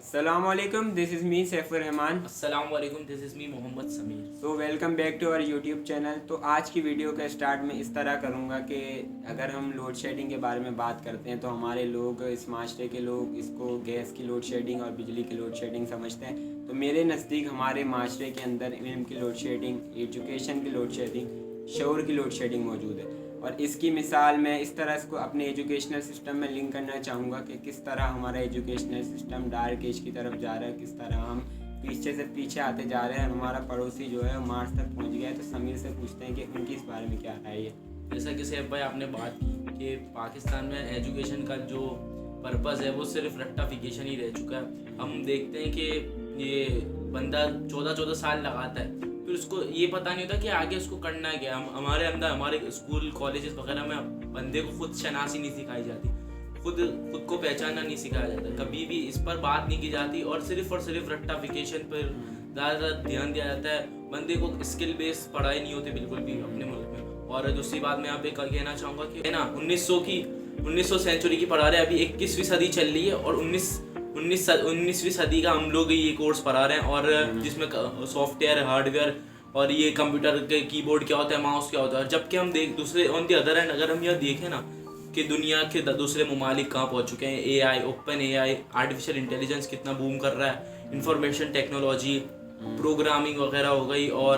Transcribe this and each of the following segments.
अस्सलामुअलैकुम, this is me Saifur Rahman. अस्सलाम वालेकुम, this is me Mohammad Sameer. तो welcome back to our YouTube channel. तो आज की वीडियो का स्टार्ट मैं इस तरह करूँगा कि अगर हम लोड शेडिंग के बारे में बात करते हैं तो हमारे लोग, इस माशरे के लोग, इसको गैस की लोड शेडिंग और बिजली की लोड शेडिंग समझते हैं। तो मेरे नज़दीक हमारे माशरे के अंदर इल्म की लोड शेडिंग, एजुकेशन की लोड शेडिंग, शऊर की लोड शेडिंग मौजूद है। और इसकी मिसाल मैं इस तरह इसको अपने एजुकेशनल सिस्टम में लिंक करना चाहूँगा कि किस तरह हमारा एजुकेशनल सिस्टम डार्क एज की तरफ जा रहा है, किस तरह हम पीछे से पीछे आते जा रहे हैं। हमारा पड़ोसी जो है मार्च तक पहुंच गया है। तो समीर से पूछते हैं कि उनकी इस बारे में क्या राय है। जैसा कि सैफ भाई आपने बात की कि पाकिस्तान में एजुकेशन का जो पर्पज़ है वो सिर्फ रट्टाफिकेशन ही रह चुका है। हम देखते हैं कि ये बंदा 14-14 साल लगाता है, फिर उसको ये पता नहीं होता कि आगे उसको करना क्या है। हमारे अंदर, हमारे स्कूल कॉलेजेस वगैरह में बंदे को खुद शनासी नहीं सिखाई जाती, खुद को पहचानना नहीं सिखाया जाता, कभी भी इस पर बात नहीं की जाती और सिर्फ रट्टाफिकेशन पर ज़्यादा ध्यान दिया जाता है। बंदे को स्किल बेस्ड पढ़ाई नहीं होती बिल्कुल भी अपने मुल्क में। और दूसरी बात मैं यहाँ पे कहना चाहूँगा कि है ना 1900 सेंचुरी की पढ़ा रहे हैं, अभी 21वीं सदी चल रही है और 19वीं सदी का हम लोग ये कोर्स पढ़ा रहे हैं और जिसमें सॉफ्टवेयर, हार्डवेयर और ये कंप्यूटर के कीबोर्ड क्या होता है, माउस क्या होता है। जबकि हम देख दूसरे ऑन द अदर एंड अगर हम यह देखें ना कि दुनिया के दूसरे ममालिक कहाँ पहुँच चुके हैं, AI, open AI, artificial intelligence कितना बूम कर रहा है, इंफॉर्मेशन टेक्नोलॉजी, प्रोग्रामिंग वगैरह हो गई और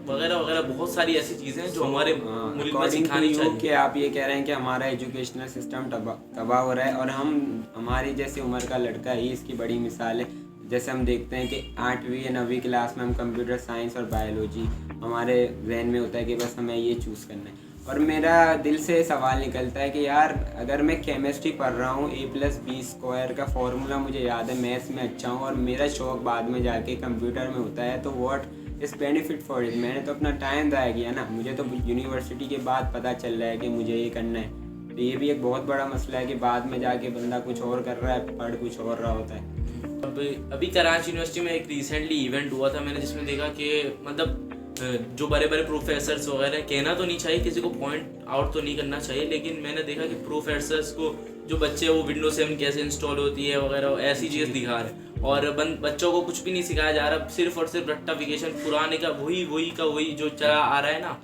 वगैरह वगैरह बहुत सारी ऐसी चीज़ें हैं जो हमारे मुल्क में सिखानी चाहिए। कि आप ये कह रहे हैं कि हमारा एजुकेशनल सिस्टम तबाह हो रहा है और हमारी जैसी उम्र का लड़का ही इसकी बड़ी मिसाल है। जैसे हम देखते हैं कि 8वीं या 9वीं क्लास में हम कंप्यूटर साइंस और बायोलॉजी, हमारे जहन में होता है कि बस हमें ये चूज़ करना है। और मेरा दिल से सवाल निकलता है कि यार अगर मैं केमिस्ट्री पढ़ रहा हूँ, a+b² का फॉर्मूला मुझे याद है, मैथ्स में अच्छा हूँ और मेरा शौक बाद में जाके कंप्यूटर में होता है, तो what is benefit for it. मैंने तो अपना टाइम ज़ाया किया ना। मुझे तो यूनिवर्सिटी के बाद पता चल रहा है कि मुझे ये करना है। तो ये भी एक बहुत बड़ा मसला है कि बाद में जाके बंदा कुछ और कर रहा है, पढ़ कुछ और रहा होता है। अभी कराची यूनिवर्सिटी में एक रिसेंटली इवेंट हुआ था, मैंने जिसमें देखा कि मतलब जो बड़े बड़े प्रोफेसर्स वगैरह, कहना तो नहीं चाहिए, किसी को पॉइंट आउट तो नहीं करना चाहिए, लेकिन मैंने देखा कि प्रोफेसर्स को जो बच्चे वो Windows 7 कैसे इंस्टॉल होती है वगैरह ऐसी चीज़ दिखा रहे हैं और बच्चों को कुछ भी नहीं सिखाया जा रहा, सिर्फ और सिर्फ रट्टाफिकेशन, पुराने का वही जो चला आ रहा है ना,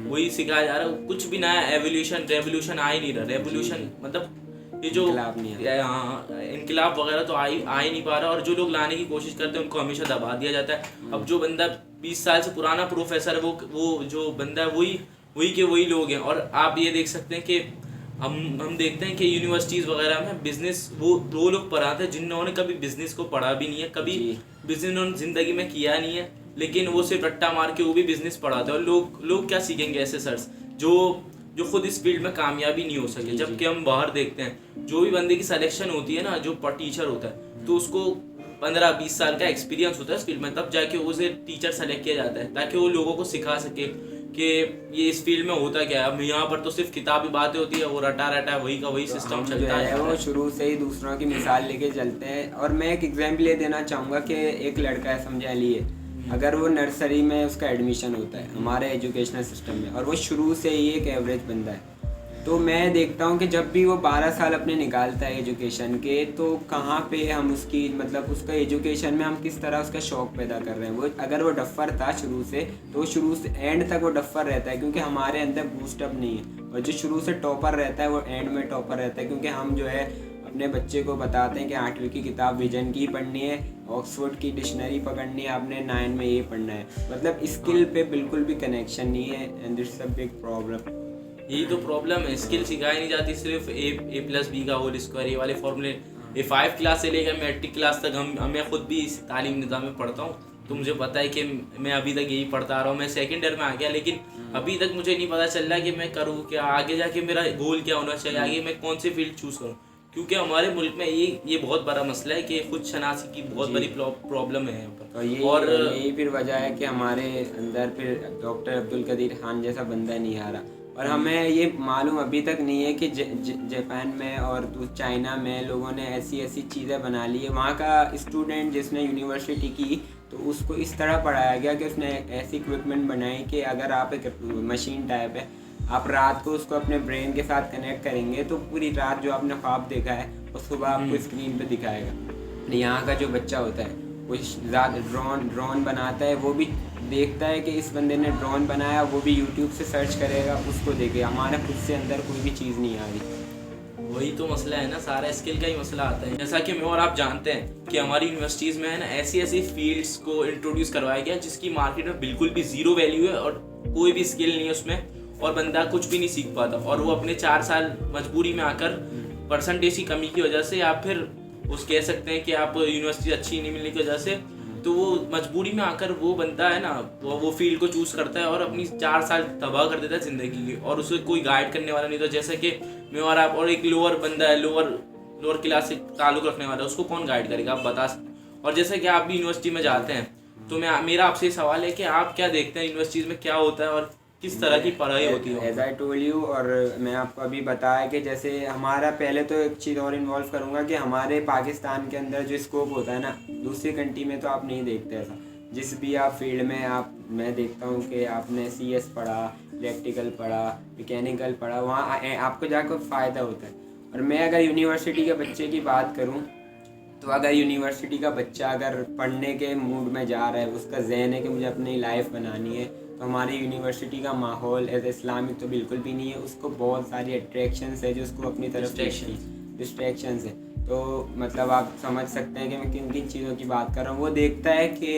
वही सिखाया जा रहा है। कुछ भी नया रेवोल्यूशन आ ही नहीं रहा। रेवोल्यूशन मतलब ये जो इनकलाब वगैरह तो आ ही नहीं पा रहा और जो लोग लाने की कोशिश करते हैं उनको हमेशा दबा दिया जाता है। अब जो बंदा 20 साल से पुराना प्रोफेसर है वो जो बंदा है वही लोग हैं। और आप ये देख सकते हैं कि हम देखते हैं कि यूनिवर्सिटीज़ वगैरह में बिजनेस वो लोग पढ़ाते हैं जिन्होंने कभी बिजनेस को पढ़ा भी नहीं है, कभी बिजनेस उन्होंने ज़िंदगी में किया नहीं है, लेकिन वो सिर्फ रट्टा मार के वो भी बिजनेस पढ़ाते हैं। और लोग क्या सीखेंगे ऐसे सर्स जो खुद इस फील्ड में कामयाबी नहीं हो सके। जबकि हम बाहर देखते हैं जो भी बंदे की सिलेक्शन होती है ना, जो टीचर होता है तो उसको 15-20 साल का एक्सपीरियंस होता है इस फील्ड में, तब जाके उसे टीचर सेलेक्ट किया जाता है ताकि वो लोगों को सिखा सके कि ये इस फील्ड में होता क्या है। अब यहाँ पर तो सिर्फ किताबी बातें होती है, वो रटा वही का वही सिस्टम चलता है। वो शुरू से ही दूसरों की मिसाल लेके चलते हैं। और मैं एक एग्जाम्पल ये देना चाहूँगा कि एक लड़का है, समझा लिए, अगर वो नर्सरी में उसका एडमिशन होता है हमारे एजुकेशनल सिस्टम में और वो शुरू से ही एक एवरेज बंदा है, तो मैं देखता हूँ कि जब भी वो 12 साल अपने निकालता है एजुकेशन के, तो कहाँ पे हम उसकी मतलब उसका एजुकेशन में हम किस तरह उसका शौक़ पैदा कर रहे हैं। वो अगर वो डफ़र था शुरू से, तो शुरू से एंड तक वो डफ़र रहता है क्योंकि हमारे अंदर बूस्टअप नहीं है। और जो शुरू से टॉपर रहता है वो एंड में टॉपर रहता है, क्योंकि हम जो है अपने बच्चे को बताते हैं कि 8वीं की किताब विजन की पढ़नी है, ऑक्सफोर्ड की डिक्शनरी पकड़नी है, आपने 9 में ये पढ़ना है। मतलब स्किल पे बिल्कुल भी कनेक्शन नहीं है and this is a big problem. यही तो प्रॉब्लम है, स्किल सिखाई नहीं जाती, सिर्फ a+b का होल स्क्वायर, ये वाले फॉर्मूले। ये 5 क्लास से लेकर मैट्रिक क्लास तक मैं खुद भी इस तालीम निज़ाम में पढ़ता हूँ, तो मुझे पता है कि मैं अभी तक यही पढ़ता आ रहा हूँ। मैं सेकेंड ईयर में आ गया, लेकिन अभी तक मुझे नहीं पता चल रहा कि मैं करूँ क्या, आगे जाके मेरा गोल क्या होना चाहिए, आगे मैं कौन सी फील्ड चूज़ करूँ। क्योंकि हमारे मुल्क में ये बहुत बड़ा मसला है कि खुद शनासी की बहुत बड़ी प्रॉब्लम है यहाँ पर। और यही फिर वजह है कि हमारे अंदर फिर डॉक्टर अब्दुल कदीर खान जैसा बंदा नहीं आ रहा। और हमें ये मालूम अभी तक नहीं है कि जापान में और चाइना में लोगों ने ऐसी चीज़ें बना ली है। वहाँ का स्टूडेंट जिसने यूनिवर्सिटी की, तो उसको इस तरह पढ़ाया गया कि उसने ऐसी इक्विपमेंट बनाई कि अगर आप एक मशीन टाइप है, आप रात को उसको अपने ब्रेन के साथ कनेक्ट करेंगे तो पूरी रात जो आपने ख्वाब देखा है वो सुबह आपको स्क्रीन पे दिखाएगा। यहाँ का जो बच्चा होता है वो ज़्यादा ड्रोन बनाता है, वो भी देखता है कि इस बंदे ने ड्रोन बनाया, वो भी यूट्यूब से सर्च करेगा, उसको देखेगा। हमारे खुद से अंदर कोई भी चीज़ नहीं आ रही। वही तो मसला है ना, सारा स्किल का ही मसला आता है। जैसा कि मैं और आप जानते हैं कि हमारी यूनिवर्सिटीज़ में है ना ऐसी ऐसी फील्ड्स को इंट्रोड्यूस करवाया गया जिसकी मार्केट में बिल्कुल भी ज़ीरो वैल्यू है और कोई भी स्किल नहीं है उसमें, और बंदा कुछ भी नहीं सीख पाता, और वो अपने 4 साल मजबूरी में आकर परसेंटेज की कमी की वजह से, या फिर उस कह सकते हैं कि आप यूनिवर्सिटी अच्छी नहीं मिलने की वजह से, तो वो मजबूरी में आकर वो बंदा है ना वो फील्ड को चूज़ करता है और अपनी 4 साल तबाह कर देता है ज़िंदगी की, और उसे कोई गाइड करने वाला नहीं। तो जैसे कि मैं और आप और एक लोअर बंदा है, लोअर क्लास से ताल्लुक़ रखने वाला है, उसको कौन गाइड करेगा, आप बता सकते। और जैसे कि आप भी यूनिवर्सिटी में जाते हैं, तो मेरा आपसे सवाल है कि आप क्या देखते हैं यूनिवर्सिटीज़ में क्या होता है और किस तरह की पढ़ाई होती है? एज आई टोल्ड यू, और मैं आपको अभी बताया कि जैसे हमारा, पहले तो एक चीज़ और इन्वॉल्व करूँगा कि हमारे पाकिस्तान के अंदर जो स्कोप होता है ना, दूसरी कंट्री में तो आप नहीं देखते ऐसा। जिस भी आप फील्ड में मैं देखता हूँ कि आपने CS पढ़ा, इलेक्ट्रिकल पढ़ा, मैकेनिकल पढ़ा, वहाँ आपको जाकर फ़ायदा होता है। और मैं अगर यूनिवर्सिटी के बच्चे की बात करूँ, तो अगर यूनिवर्सिटी का बच्चा अगर पढ़ने के मूड में जा रहा है, उसका जहन है कि मुझे अपनी लाइफ बनानी है, तो हमारी यूनिवर्सिटी का माहौल एज इस्लामिक तो बिल्कुल भी नहीं है। उसको बहुत सारी अट्रैक्शंस है जो उसको अपनी तरफ डिस्ट्रैक्शंस है। तो मतलब आप समझ सकते हैं कि मैं किन किन चीज़ों की बात कर रहा हूँ। वो देखता है कि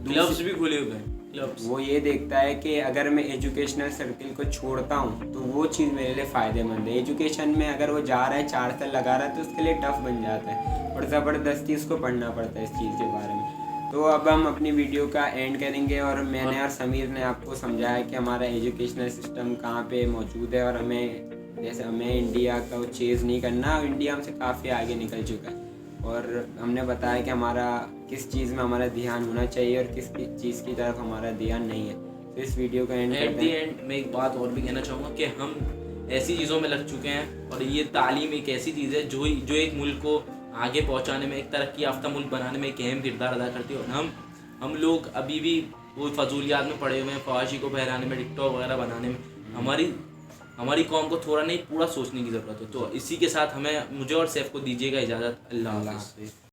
क्लब्स भी खुले हुए हैं, क्लब्स। वो ये देखता है कि अगर मैं एजुकेशनल सर्किल को छोड़ता हूँ तो वो चीज़ मेरे लिए फ़ायदेमंद है। एजुकेशन में अगर वो जा रहा है, 4 साल लगा रहा है, तो उसके लिए टफ बन जाता है और ज़बरदस्ती उसको पढ़ना पड़ता है इस चीज़ के बारे में। तो अब हम अपनी वीडियो का एंड करेंगे, और मैंने और समीर ने आपको समझाया कि हमारा एजुकेशनल सिस्टम कहाँ पे मौजूद है, और हमें इंडिया का चेज़ नहीं करना। इंडिया हमसे काफ़ी आगे निकल चुका है, और हमने बताया कि हमारा किस चीज़ में हमारा ध्यान होना चाहिए और किस चीज़ की तरफ हमारा ध्यान नहीं है। तो इस वीडियो का एंड एट दी एंड मैं एक बात और भी कहना चाहूँगा कि हम ऐसी चीज़ों में लग चुके हैं, और ये तालीम एक ऐसी चीज़ है जो एक मुल्क को आगे पहुंचाने में, एक तरक्की याफ्ता मुल्क बनाने में एक अहम किरदार अदा करती है। और हम लोग अभी भी वो फजूलियात में पड़े हुए हैं, ख्वाहिशी को बहराने में, टिकटॉक वगैरह बनाने में। हमारी कौम को थोड़ा नहीं पूरा सोचने की ज़रूरत है। तो इसी के साथ मुझे और सैफ को दीजिएगा इजाज़त। अल्लाह हाफ़िज़।